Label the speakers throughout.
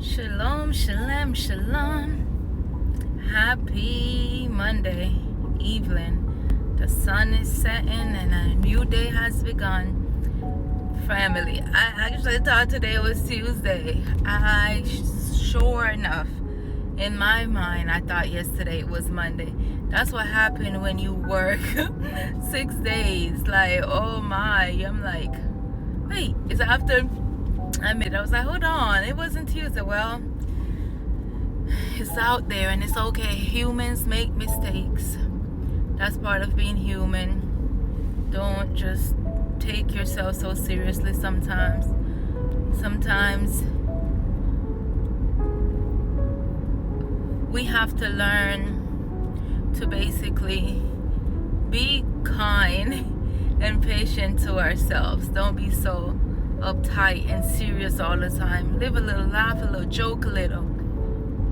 Speaker 1: Shalom, shalom, shalom. Happy Monday evening. The sun is setting and a new day has begun. Family, I actually thought today was Tuesday. Sure enough, in my mind, I thought yesterday was Monday. That's what happened when you work 6 days. Like, oh my. I'm like, wait, is it after? I was like, hold on, it wasn't Tuesday. Well, it's out there and it's okay. Humans make mistakes. That's part of being human. Don't just take yourself so seriously sometimes. Sometimes we have to learn to basically be kind and patient to ourselves. Don't be so uptight and serious all the time. Live a little, laugh a little, joke a little.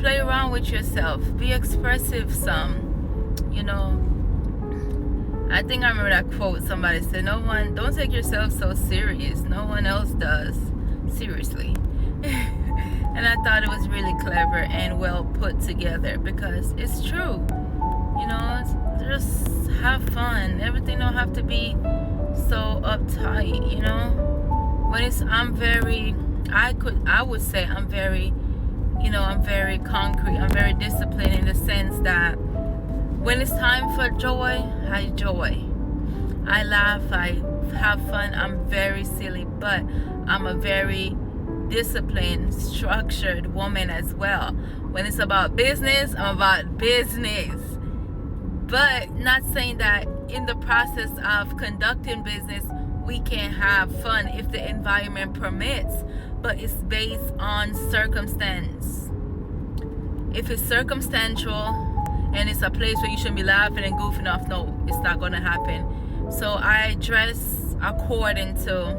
Speaker 1: Play around with yourself. Be expressive some. You know, I think I remember that quote somebody said, don't take yourself so serious. No one else does. Seriously. And I thought it was really clever and well put together because it's true. You know, just have fun. Everything don't have to be so uptight, you know. When I'm very concrete. I'm very disciplined in the sense that when it's time for joy, I joy. I laugh, I have fun. I'm very silly, but I'm a very disciplined, structured woman as well. When it's about business, I'm about business. But not saying that in the process of conducting business, we can have fun if the environment permits, but it's based on circumstance. If it's circumstantial and it's a place where you shouldn't be laughing and goofing off, no, it's not going to happen. So I dress according to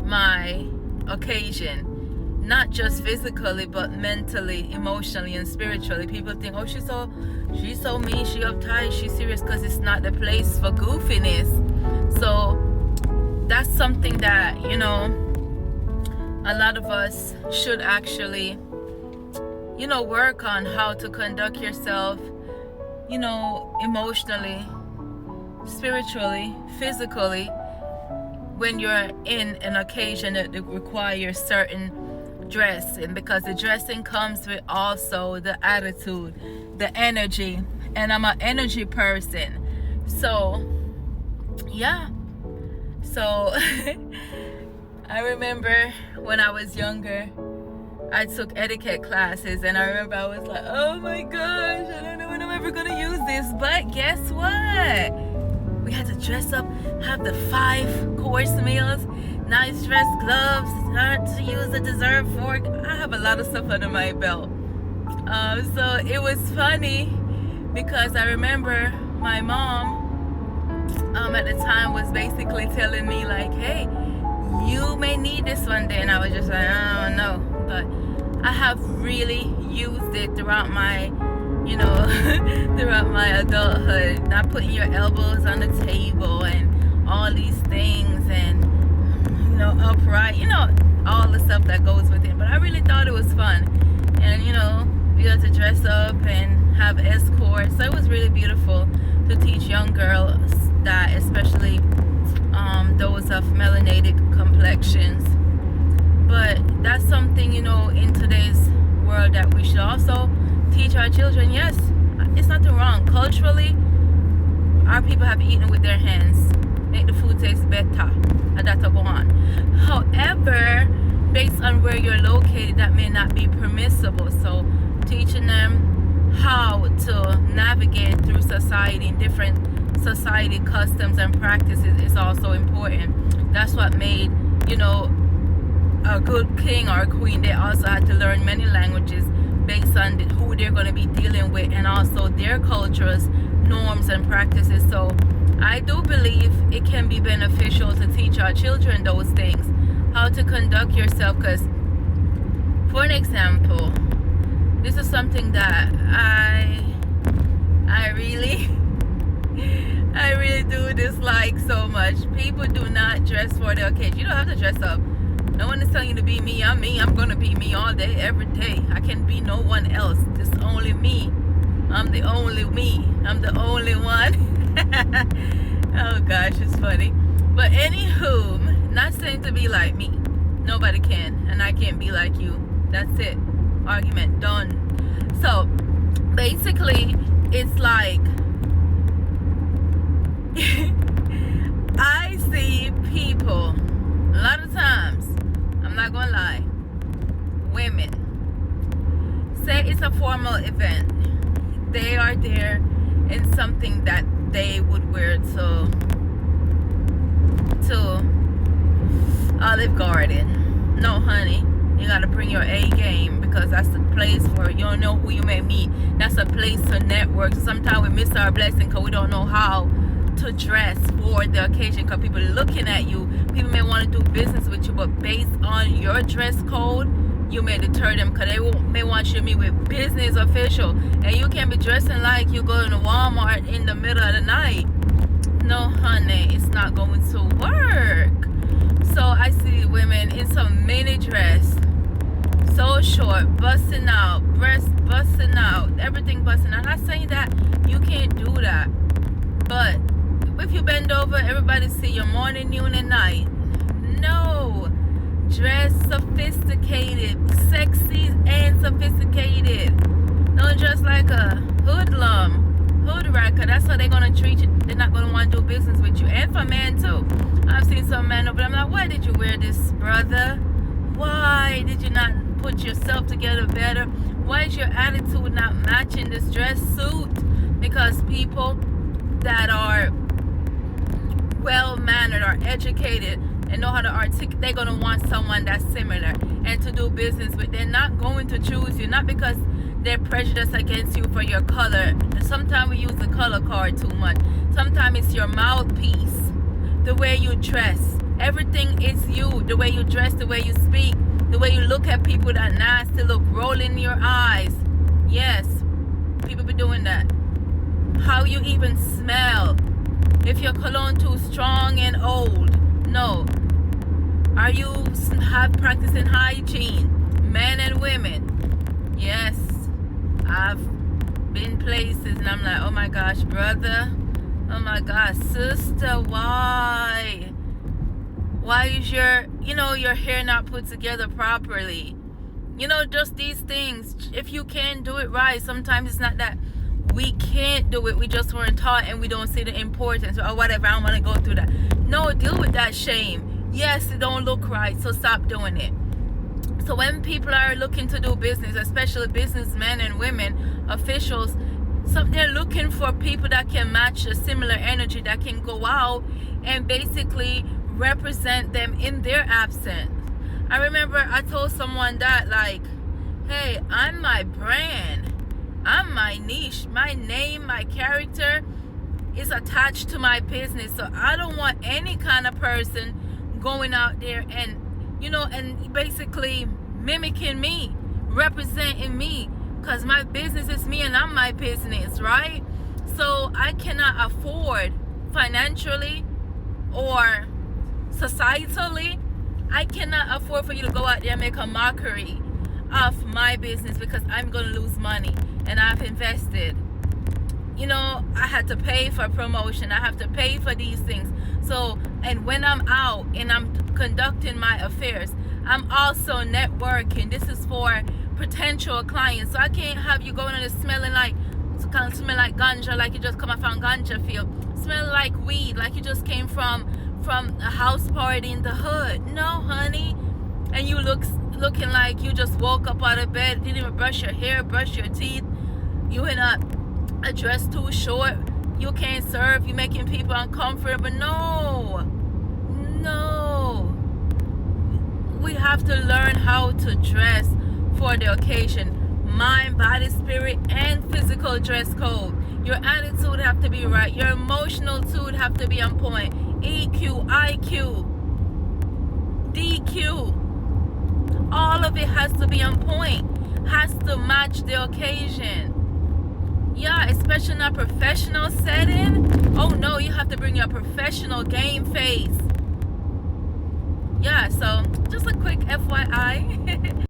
Speaker 1: my occasion, not just physically, but mentally, emotionally, and spiritually. People think, oh, she's so mean, she uptight, she's serious, because it's not the place for goofiness. So that's something that, you know, a lot of us should actually, you know, work on how to conduct yourself, you know, emotionally, spiritually, physically, when you're in an occasion that requires certain dressing, because the dressing comes with also the attitude, the energy, and I'm an energy person. So, yeah. So I remember when I was younger, I took etiquette classes, and I remember I was like, oh my gosh, I don't know when I'm ever gonna use this. But guess what? We had to dress up, have the 5-course meals, nice dress, gloves, not to use a dessert fork. I have a lot of stuff under my belt. So it was funny because I remember my mom at the time was basically telling me like, hey, you may need this one day. And I was just like, I don't know. But I have really used it throughout my, you know, throughout my adulthood. Not putting your elbows on the table and all these things, and, you know, upright, you know, all the stuff that goes with it. But I really thought it was fun. And, you know, we got to dress up and have escorts. So it was really beautiful to teach young girls that, especially those of melanated complexions. But that's something, you know, in today's world that we should also teach our children. Yes, it's nothing wrong. Culturally, our people have eaten with their hands, make the food taste better, and that'll go on. However, based on where you're located, that may not be permissible. So teaching them how to navigate through society and different society customs and practices is also important. That's what made, you know, a good king or a queen. They also had to learn many languages based on who they're going to be dealing with, and also their cultures, norms, and practices. So I do believe it can be beneficial to teach our children those things, how to conduct yourself. Because, for an example, this is something that I really do dislike so much. People do not dress for the occasion. You don't have to dress up. No one is telling you to be me. I'm me. I'm gonna be me all day, every day. I can be no one else. Just only me. I'm the only me. I'm the only one. Oh gosh, it's funny. But anywho, not saying to be like me. Nobody can, and I can't be like you. That's it. Argument done. So basically, it's like I see people a lot of times. I'm not gonna lie. Women say it's a formal event. They are there in something that they would wear to Olive Garden. No, honey, you gotta bring your A game, because that's the place for, you don't know who you may meet. That's a place to network. So sometimes we miss our blessing because we don't know how to dress for the occasion, because people are looking at you. People may want to do business with you, but based on your dress code, you may deter them, because they may want you to meet with business official, and you can't be dressing like you go to Walmart in the middle of the night. No, honey, it's not going to work. So I see women in some mini dress, so short, busting out, breasts busting out, everything busting out. I'm not saying that you can't do that, but if you bend over, everybody see your morning, noon, and night. No. Dress sophisticated, sexy and sophisticated. Don't dress like a hoodlum, hood racker. That's how they're gonna treat you. They're not gonna want to do business with you. And for men too. I've seen some men over there. I'm like, why did you wear this, brother? Why did you not put yourself together better? Why is your attitude not matching this dress suit? Because people that are well-mannered, are educated, and know how to articulate, they're going to want someone that's similar and to do business with. They're not going to choose you, not because they're prejudiced against you for your color. Sometimes we use the color card too much. Sometimes it's your mouthpiece, the way you dress. Everything is you, the way you dress, the way you speak, the way you look at people, that nasty look, rolling your eyes. Yes, people be doing that. How you even smell. If your cologne too strong and old. No. Are you practicing hygiene? Men and women. Yes. I've been places and I'm like, oh my gosh, brother. Oh my gosh, sister, why? Why is your hair not put together properly? Just these things. If you can't do it right, sometimes it's not that we can't do it, we just weren't taught and we don't see the importance or whatever. I don't want to go through that. No, deal with that shame. Yes, it don't look right, so stop doing it. So when people are looking to do business, especially businessmen and women, officials, so they're looking for people that can match a similar energy, that can go out and basically represent them in their absence. I remember I told someone that, like, hey, I'm my brand. I'm my niche. My name, my character is attached to my business. So I don't want any kind of person going out there and, and basically mimicking me, representing me, because my business is me and I'm my business, right? So I cannot afford financially or societally, I cannot afford for you to go out there and make a mockery of my business, because I'm going to lose money and I've invested. I had to pay for promotion. I have to pay for these things. So, and when I'm out and I'm conducting my affairs, I'm also networking. This is for potential clients. So I can't have you going in and smelling like ganja, like you just come up from ganja field, smelling like weed, like you just came from a house party in the hood. No, honey. And you looking like you just woke up out of bed, didn't even brush your hair, brush your teeth. You in a dress too short. You can't serve. You making people uncomfortable. No. We have to learn how to dress for the occasion. Mind, body, spirit, and physical dress code. Your attitude have to be right. Your emotional tune have to be on point. EQ, IQ, DQ. All of it has to be on point. Has to match the occasion. Yeah, especially in a professional setting. Oh no, you have to bring your professional game face. yeah, so just a quick FYI.